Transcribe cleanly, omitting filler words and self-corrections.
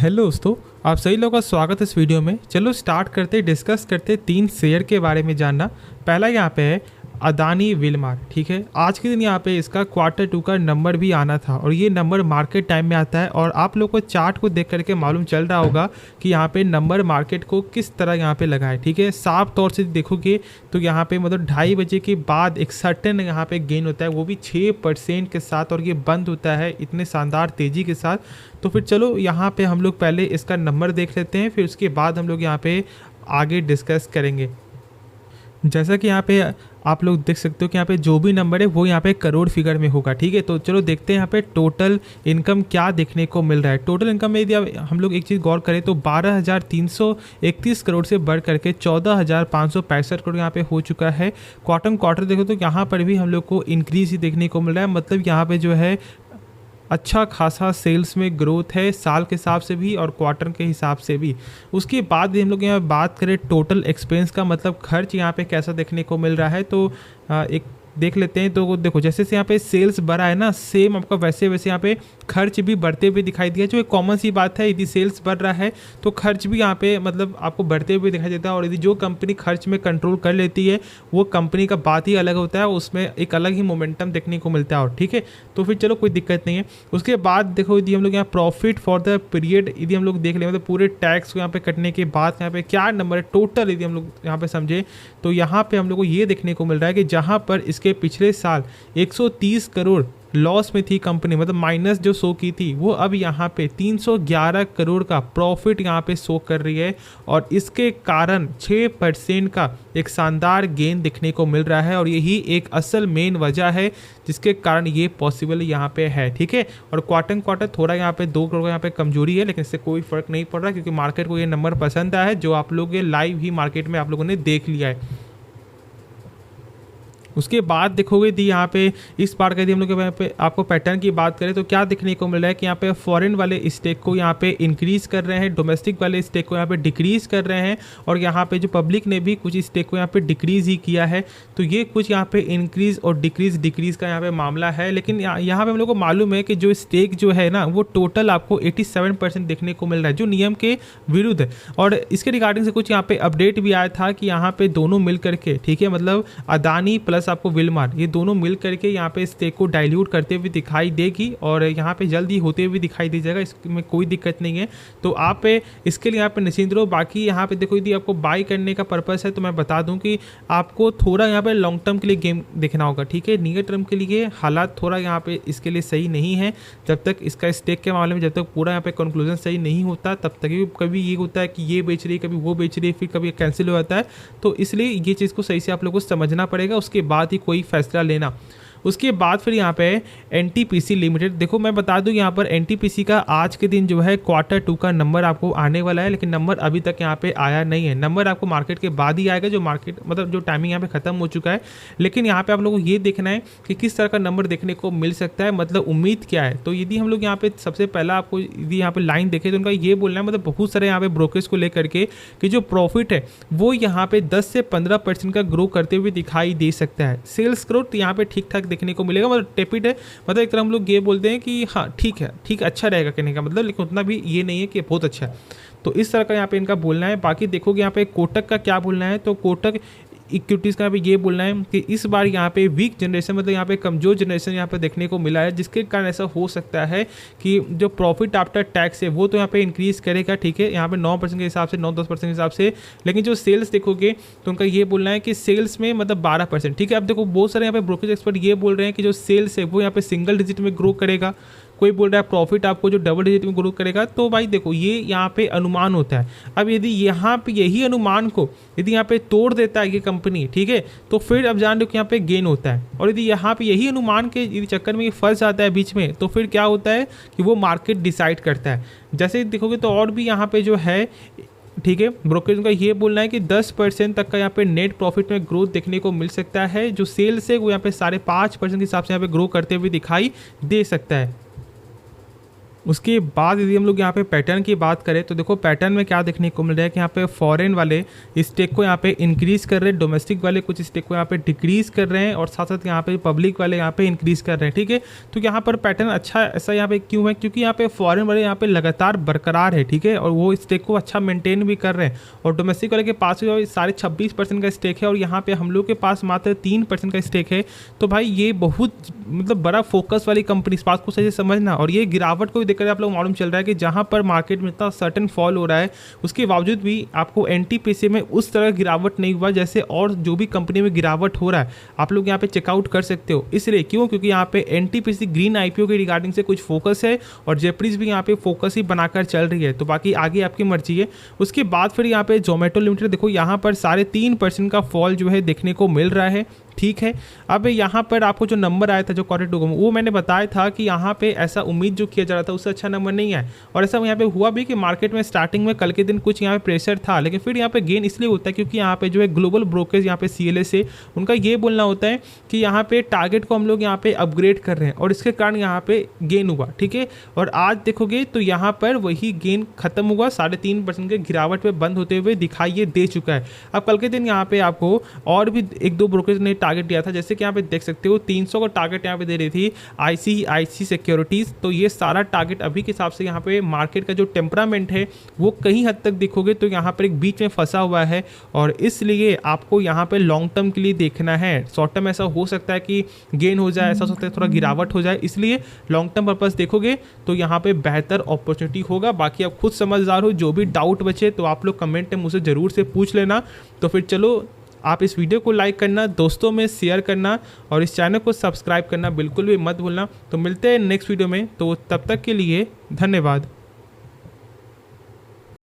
Hello दोस्तों, आप सभी लोगों का स्वागत है इस वीडियो में। चलो स्टार्ट करते डिस्कस करते 3 शेयर के बारे में जानना। पहला यहाँ पे है अदानी विलमार। ठीक है, आज के दिन यहाँ पे इसका Q2 का नंबर भी आना था और ये नंबर मार्केट टाइम में आता है और आप लोग को चार्ट को देख करके मालूम चल रहा होगा कि यहाँ पे नंबर मार्केट को किस तरह यहाँ पे लगा है। ठीक है, साफ तौर से देखोगे तो यहाँ पे मतलब 2:30 बजे के बाद एक सर्टेन यहाँ पे गेन होता है, वो भी 6% के साथ, और ये बंद होता है इतने शानदार तेज़ी के साथ। तो फिर चलो यहाँ पे हम लोग पहले इसका नंबर देख लेते हैं, फिर उसके बाद हम लोग यहाँ पे आगे डिस्कस करेंगे। जैसा कि यहाँ पे आप लोग देख सकते हो कि यहाँ पे जो भी नंबर है वो यहाँ पे करोड़ फिगर में होगा। ठीक है, तो चलो देखते हैं यहाँ पे टोटल इनकम क्या देखने को मिल रहा है। टोटल इनकम में यदि हम लोग एक चीज़ गौर करें तो 12,331 करोड़ से बढ़ करके 14,565 करोड़ यहाँ पे हो चुका है। क्वार्टर देखो तो यहाँ पर भी हम लोग को इंक्रीज ही देखने को मिल रहा है। मतलब यहाँ पे जो है अच्छा खासा सेल्स में ग्रोथ है साल के हिसाब से भी और क्वार्टर के हिसाब से भी। उसके बाद भी हम लोग यहाँ बात करें टोटल एक्सपेंस का, मतलब खर्च यहाँ पे कैसा देखने को मिल रहा है, तो एक देख लेते हैं। तो देखो जैसे से यहाँ पे सेल्स बढ़ा है ना, सेम आपका वैसे वैसे यहाँ पे खर्च भी बढ़ते हुए दिखाई दिया, जो एक कॉमन सी बात है। यदि सेल्स बढ़ रहा है तो खर्च भी यहाँ पे मतलब आपको बढ़ते हुए दिखाई देता है। और यदि जो कंपनी खर्च में कंट्रोल कर लेती है वो कंपनी का बात ही अलग होता है, उसमें एक अलग ही मोमेंटम देखने को मिलता है। और ठीक है, तो फिर चलो कोई दिक्कत नहीं है। उसके बाद देखो यदि हम लोग यहाँ प्रॉफिट फॉर द पीरियड यदि हम लोग देख लें, मतलब पूरे टैक्स को यहाँ पे कटने के बाद यहाँ पे क्या नंबर है टोटल, यदि हम लोग यहाँ पे समझे तो यहाँ पे हम लोग को ये देखने को मिल रहा है कि जहाँ पर इसके पिछले साल 130 करोड़ लॉस में थी कंपनी, मतलब माइनस जो शो की थी, वो अब यहाँ पे 311 करोड़ का प्रॉफिट यहाँ पे शो कर रही है। और इसके कारण 6% का एक शानदार गेन देखने को मिल रहा है और यही एक असल मेन वजह है जिसके कारण ये पॉसिबल यहाँ पे है। ठीक है, और क्वार्टर थोड़ा यहाँ पे 2 करोड़ यहाँ पे कमजोरी है, लेकिन इससे कोई फर्क नहीं पड़ रहा क्योंकि मार्केट को ये नंबर पसंद आया है, जो आप लोग लाइव ही मार्केट में आप लोगों ने देख लिया है। उसके बाद देखोगे दी यहाँ पे इस बार का यदि हम लोग यहाँ पे आपको पैटर्न की बात करें तो क्या देखने को मिल रहा है कि यहाँ पे फॉरेन वाले स्टेक को यहाँ पे इंक्रीज कर रहे हैं, डोमेस्टिक वाले स्टेक को यहाँ पे डिक्रीज कर रहे हैं, और यहाँ पे जो पब्लिक ने भी कुछ स्टेक को यहाँ पे डिक्रीज ही किया है। तो ये कुछ यहाँ पे इंक्रीज और डिक्रीज का यहाँ पे मामला है। लेकिन यहाँ पे हम लोग को मालूम है कि जो स्टेक जो है ना वो टोटल आपको 87% देखने को मिल रहा है, जो नियम के विरुद्ध है। और इसके रिगार्डिंग से कुछ यहाँ पे अपडेट भी आया था कि यहाँ पे दोनों मिल करके, ठीक है, मतलब अदानी प्लस आपको विलमार, ये दोनों मिल करके यहाँ पे स्टेक को डाइल्यूट करते हुए दिखाई देगी और यहाँ पे जल्दी होते हुए दिखाई दे जाएगा, इसमें कोई दिक्कत नहीं है। तो आप इसके लिए यहाँ पे निश्चिंत रहो। बाकी यहाँ पे देखो यदि आपको बाई करने का पर्पस है तो मैं बता दूं कि आपको थोड़ा यहाँ पे लॉन्ग टर्म के लिए गेम देखना होगा। ठीक है, नियर टर्म के लिए हालात थोड़ा यहाँ पे इसके लिए सही नहीं है। जब तक इसका स्टेक के मामले में जब तक पूरा यहाँ पे कंक्लूजन सही नहीं होता तब तक कभी ये होता है कि ये बेच रही है, कभी वो बेच रही है, फिर कभी कैंसिल हो जाता है। तो इसलिए ये चीज़ को सही से आप लोगों को समझना पड़ेगा, उसके बाद ही कोई फैसला लेना। उसके बाद फिर यहाँ पे एनटीपीसी लिमिटेड, देखो मैं बता दूं यहाँ पर एनटीपीसी का आज के दिन जो है Q2 का नंबर आपको आने वाला है, लेकिन नंबर अभी तक यहाँ पे आया नहीं है। नंबर आपको मार्केट के बाद ही आएगा, जो मार्केट मतलब जो टाइमिंग यहाँ पे खत्म हो चुका है। लेकिन यहाँ पे आप लोगों को ये देखना है कि किस तरह का नंबर देखने को मिल सकता है, मतलब उम्मीद क्या है। तो यदि हम लोग यहाँ पे सबसे पहला आपको यदि यहाँ पे लाइन देखें तो उनका ये बोलना है, मतलब बहुत सारे यहाँ पे ब्रोकरेज को लेकर के कि जो प्रॉफिट है वो यहाँ पे 10 से 15% का ग्रो करते हुए दिखाई दे सकता है। सेल्स ग्रोथ यहाँ पे ठीक ठाक देखने को मिलेगा, मतलब टेपिड है, मतलब एक तरह हम लोग ये बोलते हैं कि हाँ ठीक है, ठीक अच्छा रहेगा कहने का मतलब, लेकिन उतना भी ये नहीं है कि बहुत अच्छा है। तो इस तरह का यहाँ पे इनका बोलना है। बाकी देखोगे यहाँ पे कोटक का क्या बोलना है, तो कोटक इक्विटीज़ का यहाँ पे ये बोलना है कि इस बार यहाँ पे वीक जनरेशन, मतलब यहाँ पे कमजोर जनरेशन यहाँ पे देखने को मिला है, जिसके कारण ऐसा हो सकता है कि जो प्रॉफिट आफ्टर टैक्स है वो तो यहाँ पे इंक्रीज करेगा। ठीक है, यहाँ पे 9% के हिसाब से 9-10% के हिसाब से, लेकिन जो सेल्स देखोगे तो उनका ये बोलना है कि सेल्स में मतलब 12%। ठीक है, अब देखो बहुत सारे यहाँ पे ब्रोकरेज एक्सपर्ट ये बोल रहे हैं कि जो सेल्स है वो यहाँ पे सिंगल डिजिट में ग्रो करेगा, कोई बोल रहा है प्रॉफिट आपको जो डबल डिजिट में ग्रो करेगा। तो भाई देखो ये यहाँ पे अनुमान होता है। अब यदि यहाँ पे यही अनुमान को यदि यहाँ पे तोड़ देता है ये कंपनी, ठीक है, तो फिर अब जान लो कि यहाँ पे गेन होता है। और यदि यहाँ पे यही अनुमान के यदि चक्कर में ये फंस आता है बीच में, तो फिर क्या होता है कि वो मार्केट डिसाइड करता है। जैसे देखोगे तो और भी यहाँ पे जो है, ठीक है, ब्रोकरेज का ये बोलना है कि 10% तक का यहाँ पे नेट प्रॉफिट में ग्रोथ देखने को मिल सकता है। जो सेल्स है वो यहाँ पे 5.5% के हिसाब से यहाँ पे ग्रो करते हुए दिखाई दे सकता है। उसके बाद यदि हम लोग यहाँ पे पैटर्न की बात करें तो देखो पैटर्न में क्या देखने को मिल रहा है कि यहाँ पे फॉरेन वाले स्टेक को यहाँ पे इंक्रीज़ कर रहे हैं, डोमेस्टिक वाले कुछ स्टेक को यहाँ पे डिक्रीज़ कर रहे हैं और साथ साथ यहाँ पे पब्लिक वाले यहाँ पे इंक्रीज़ कर रहे हैं। ठीक है, तो यहाँ पर पैटर्न अच्छा ऐसा यहाँ पे क्यों है, क्योंकि यहाँ पे फॉरेन वाले यहाँ पे लगातार बरकरार है। ठीक है, और वो स्टेक को अच्छा मेंटेन भी कर रहे हैं और डोमेस्टिक वाले के पास भी 26.5% का स्टेक है और यहाँ पे हम लोग के पास मात्र 3% का स्टेक है। तो भाई ये बहुत मतलब बड़ा फोकस वाली कंपनी, इस बात को सही से समझना। और ये गिरावट को देखकर आप लोग मालूम चल रहा है कि जहां पर मार्केट में इतना सर्टन फॉल हो रहा है उसके बावजूद भी आपको एनटीपीसी में उस तरह गिरावट नहीं हुआ जैसे और जो भी कंपनी में गिरावट हो रहा है। आप लोग यहाँ पे चेकआउट कर सकते हो। इसलिए क्यों, क्योंकि यहाँ पे एनटीपीसी ग्रीन आईपीओ के रिगार्डिंग से कुछ फोकस है और जेपरीज भी यहाँ पे फोकस ही बनाकर चल रही है। तो बाकी आगे आपकी मर्जी है। उसके बाद फिर यहाँ पे जोमेटो लिमिटेड देखो यहाँ पर 3.5% का फॉल जो है देखने को मिल रहा है। ठीक है, अब यहाँ पर आपको जो नंबर आया था जो क्वार्टर 2 वो मैंने बताया था कि यहाँ पे ऐसा उम्मीद जो किया जा रहा था उससे अच्छा नंबर नहीं है और ऐसा यहाँ पे हुआ भी कि मार्केट में स्टार्टिंग में कल के दिन कुछ यहाँ पे प्रेशर था, लेकिन फिर यहाँ पे गेन इसलिए होता है क्योंकि यहाँ पे जो है ग्लोबल ब्रोकरेज यहाँ पे CLA से उनका ये बोलना होता है कि यहाँ पे टारगेट को हम लोग यहाँ पे अपग्रेड कर रहे हैं और इसके कारण यहाँ पे गेन हुआ। ठीक है, और आज देखोगे तो यहाँ पर वही गेन खत्म हुआ, 3.5% के गिरावट पे बंद होते हुए दिखाई दे चुका है। अब कल के दिन यहाँ पे आपको और भी 1-2 ब्रोकरेज ने टारगेट दिया था, जैसे कि यहाँ पे देख सकते हो 300 का टारगेट यहाँ पे दे रही थी ICICI सिक्योरिटीज। तो ये सारा टारगेट अभी के हिसाब से यहाँ पे मार्केट का जो टेम्परामेंट है वो कहीं हद तक देखोगे तो यहाँ पर एक बीच में फंसा हुआ है और इसलिए आपको यहाँ पे लॉन्ग टर्म के लिए देखना है। शॉर्ट टर्म ऐसा हो सकता है कि गेन हो जाए, ऐसा हो सकता है थोड़ा गिरावट हो जाए, इसलिए लॉन्ग टर्म पर्पस देखोगे तो यहाँ पे बेहतर अपॉर्चुनिटी होगा। बाकी आप खुद समझदार हो, जो भी डाउट बचे तो आप लोग कमेंट में मुझसे ज़रूर से पूछ लेना। तो फिर चलो, आप इस वीडियो को लाइक करना, दोस्तों में शेयर करना और इस चैनल को सब्सक्राइब करना बिल्कुल भी मत भूलना। तो मिलते हैं नेक्स्ट वीडियो में, तो तब तक के लिए धन्यवाद।